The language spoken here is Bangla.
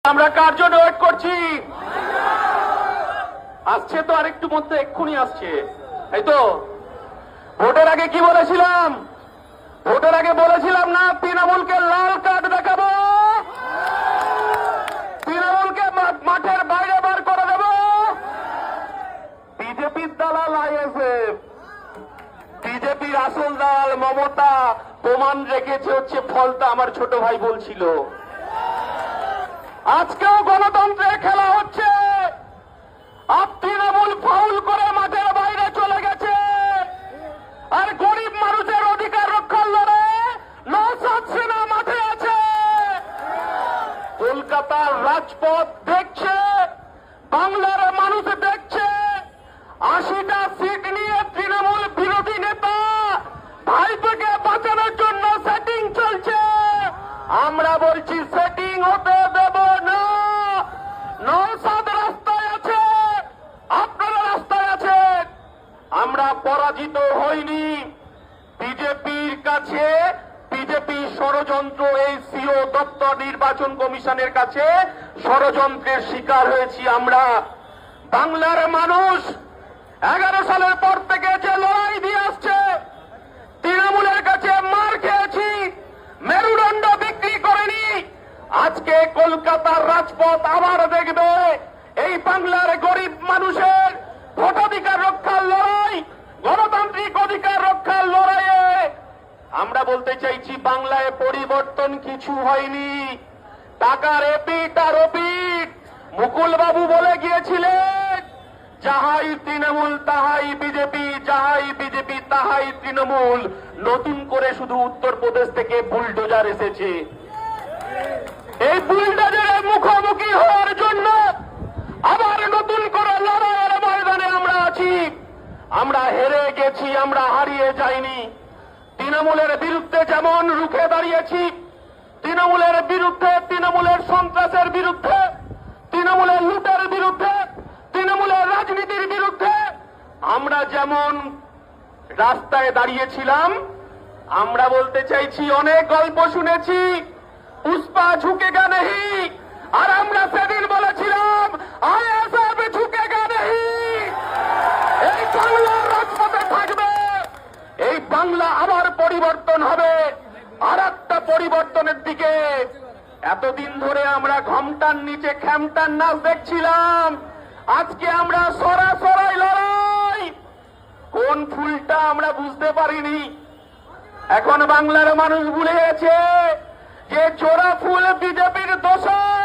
আমরা কার জন্য ওয়েট করছি? আসছে তো আরেকটু মধ্যে, এক্ষুনি আসছে। এই তো ভোটের আগে কি বলেছিলাম? ভোটের আগে বলেছিলাম না তৃণমূলকে লাল কার্ড দেখাবো, তৃণমূলকে মাঠের বাইরে বার করে দেব। বিজেপির দালাল আইএসএফ, বিজেপির আসল দালাল মমতা প্রমাণ রেখেছে হচ্ছে ফলটা। আমার ছোট ভাই বলছিল আজকেও গণতন্ত্রের খেলা হচ্ছে। তৃণমূল ফাউল করে মাঠের বাইরে চলে গেছে, আর গরিব মানুষের অধিকার রক্ষার লড়াইয়ে নওশাদ সেনা মাঠে আছে। কলকাতার রাজপথ দেখছে, বাংলার মানুষ দেখছে। 80টা সিট নিয়ে তৃণমূল বিরোধী নেতা ভাইপোকে বাঁচানোর জন্য সেটিং চলছে। আমরা বলছি সেটিং হতে দেব না। নওশাদ রাস্তায় আছে, আপনারা রাস্তায় আছেন। আমরা পরাজিত হইনি। বিজেপির কাছে, বিজেপি ষড়যন্ত্র, এই সিও দপ্তর নির্বাচন কমিশনের কাছে ষড়যন্ত্রের শিকার হয়েছি আমরা। বাংলার মানুষ 11 সালের পর থেকে যে লড়াই দিয়ে আসছে, তৃণমূলের কাছে মার খেয়েছি, মেরুদণ্ড বিক্রি করেনি। আজকে কলকাতার রাজপথ আবার দেখবে এই বাংলার গরিব মানুষের ভোটাধিকার রক্ষার লড়াই, গণতান্ত্রিক অধিকার রক্ষার লড়াইয়ে। আমরা বলতে চাইছি বাংলায় পরিবর্তন কিছু হয়নি। টাকার এপিট আর ওপিট। মুকুল বাবু বলে গিয়েছিলেন যাহাই তৃণমূল তাহাই বিজেপি, যাহাই বিজেপি তাহাই তৃণমূল। নতুন করে শুধু উত্তরপ্রদেশ থেকে বুলডোজার এসেছে। এই বুলডোজারের মুখোমুখি হওয়ার জন্য আবার নতুন করে লড়াইয়ের ময়দানে আমরা আছি। আমরা হেরে গেছি, আমরা হারিয়ে যাইনি। তৃণমূলের বিরুদ্ধে যেমন রুখে দাঁড়িয়েছি, তৃণমূলের বিরুদ্ধে, তৃণমূলের সন্ত্রাসের বিরুদ্ধে, তৃণমূলের লুটের বিরুদ্ধে, তৃণমূলের রাজনীতির বিরুদ্ধে আমরা যেমন রাস্তায় দাঁড়িয়েছিলাম, আমরা বলতে চাইছি অনেক গল্প শুনেছি, পুষ্পা ঝুঁকেগা নেহি। আর আমরা সেদিন বলেছিলাম আইএসএফ ঝুঁকেগা নেহি। এই বাংলা রাজপথে থাকবে, এই বাংলা আবার পরিবর্তন হবে, আর একটা পরিবর্তনের দিকে। এতদিন ধরে আমরা ঘমটার নিচে খ্যামটার নাচ দেখছিলাম, আজকে আমরা সরাসরি লড়াই। কোন ফুলটা আমরা বুঝতে পারিনি, এখন বাংলার মানুষ ভুলে গেছে যে জোড়া ফুল বিজেপির দোষর।